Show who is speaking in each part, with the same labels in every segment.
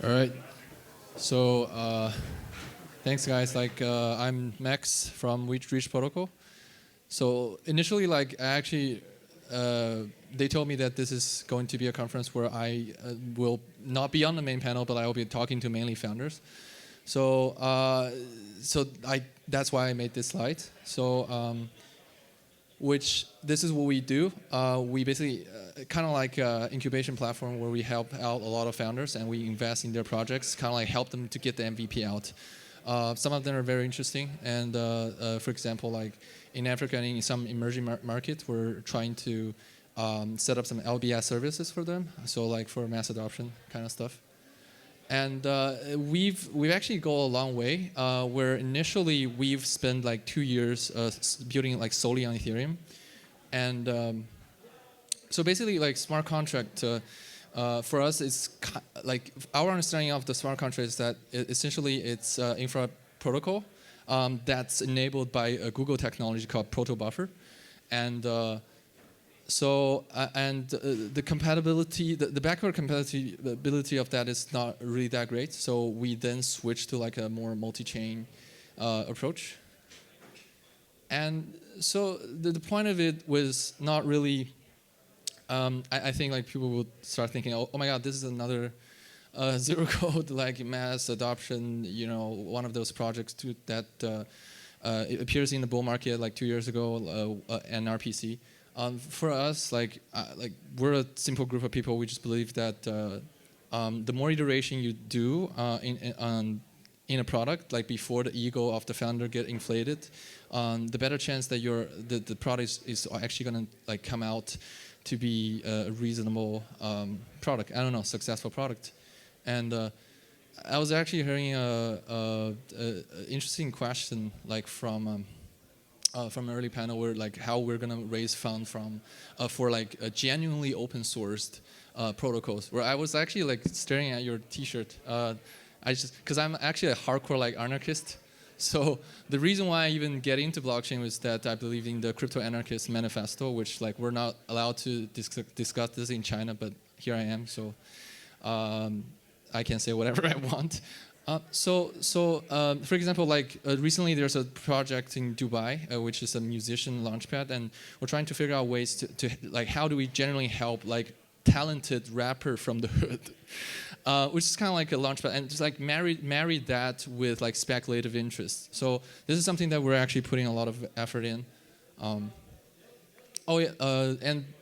Speaker 1: All right. So thanks, guys. I'm Max from Reach Protocol. So initially, they told me that this is going to be a conference where I will not be on the main panel, but I will be talking to mainly founders. So that's why I made this slide. So this is what we do. We basically kind of like an incubation platform where we help out a lot of founders and we invest in their projects, kind of like help them to get the MVP out. Some of them are very interesting, and for example, like in Africa and in some emerging markets, we're trying to set up some LBS services for them, so like for mass adoption kind of stuff. And we've actually go a long way. Where initially we've spent like 2 years building like solely on Ethereum, and so basically like smart contract for us is like our understanding of the smart contract is that essentially it's infra protocol that's enabled by a Google technology called Proto Buffer, and the compatibility, the backward compatibility of that is not really that great. So we then switched to like a more multi-chain approach. And so the point of it was not really. I think like people would start thinking, oh my God, this is another zero code like mass adoption. You know, one of those projects that it appears in the bull market like 2 years ago, NRPC. For us, like we're a simple group of people. We just believe that the more iteration you do in a product, like before the ego of the founder get inflated, the better chance that the product is actually going to like come out to be a reasonable product. I don't know, successful product. And I was actually hearing a interesting question like from an early panel where like how we're gonna raise funds for like a genuinely open sourced protocols. Where I was actually like staring at your T-shirt. Because I'm actually a hardcore like anarchist. So the reason why I even get into blockchain was that I believe in the crypto anarchist manifesto, which like we're not allowed to discuss this in China, but here I am, so I can say whatever I want. For example, like recently there's a project in Dubai, which is a musician launchpad, and we're trying to figure out ways to like how do we generally help like talented rapper from the hood, which is kind of like a launchpad, and just like marry that with like speculative interest. So this is something that we're actually putting a lot of effort in. And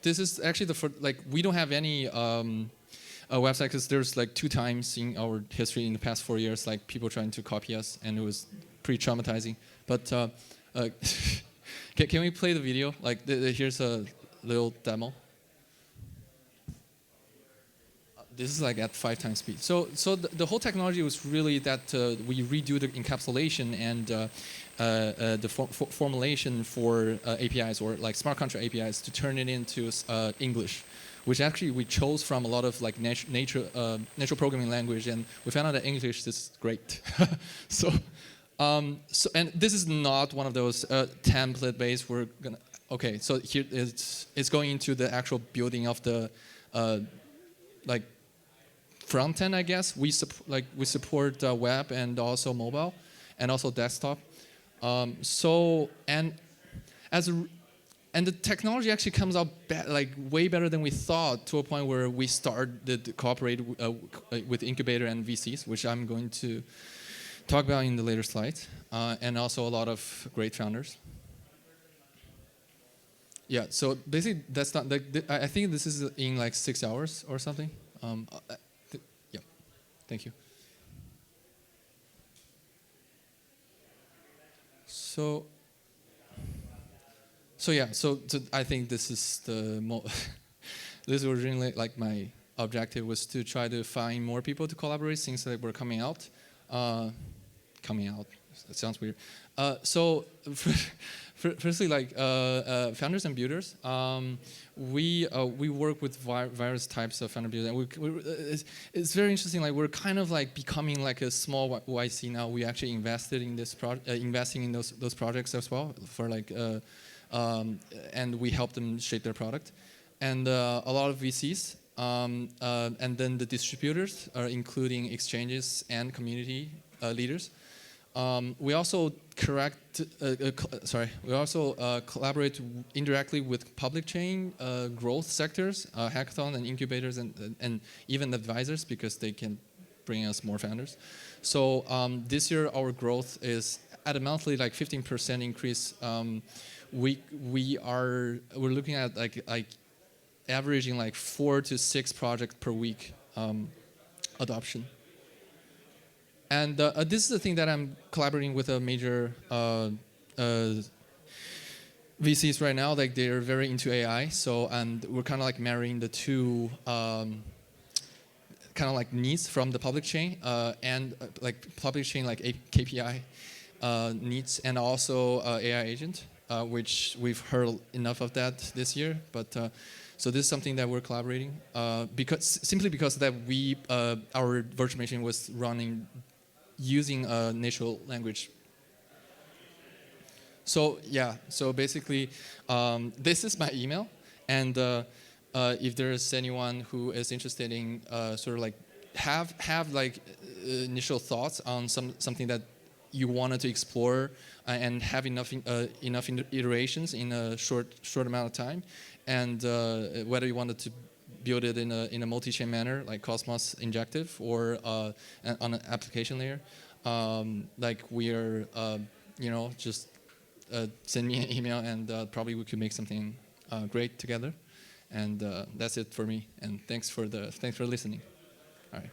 Speaker 1: this is actually we don't have any website because there's like 2 times in our history in the past 4 years like people trying to copy us, and it was pretty traumatizing. But can we play the video? Like here's a little demo. This is like at 5 times speed. So the whole technology was really that we redo the encapsulation and the formulation for APIs or like smart contract APIs to turn it into English, which actually we chose from a lot of like natural programming language, and we found out that English is great. And this is not one of those template based. We're gonna So here it's going into the actual building of the like front end, I guess. We support web and also mobile, and also desktop. And the technology actually comes out like way better than we thought, to a point where we started to cooperate with incubator and VCs, which I'm going to talk about in the later slides, and also a lot of great founders. Yeah, so basically that's not. I think this is in like 6 hours or something. Yeah, thank you. So I think this is this was originally like my objective was to try to find more people to collaborate since they were coming out. It sounds weird. Firstly, like founders and builders, we work with various types of founder builders, and it's very interesting. Like we're kind of like becoming like a small YC now. We actually invested in this investing in those projects as well for like. And we help them shape their product. And a lot of VCs And then the distributors are including exchanges and community leaders. We also collaborate indirectly with public chain growth sectors, hackathon and incubators, and even advisors, because they can bring us more founders. So this year our growth is at a monthly like 15% increase. We're looking at like averaging like 4 to 6 projects per week adoption. And this is the thing that I'm collaborating with a major VCs right now. Like they're very into AI, so and we're kind of like marrying the two kind of like needs from the public chain and like public chain like KPI needs, and also AI agent, which we've heard enough of that this year. But so this is something that we're collaborating simply because that our virtual machine was running using natural language. So yeah, so basically this is my email, and if there's anyone who is interested in sort of like have like initial thoughts on something that you wanted to explore and have enough iterations in a short amount of time, and whether you wanted to build it in a multi-chain manner like Cosmos injective or on an application layer, like we're just send me an email, and probably we could make something great together. And that's it for me. And thanks for listening. All right.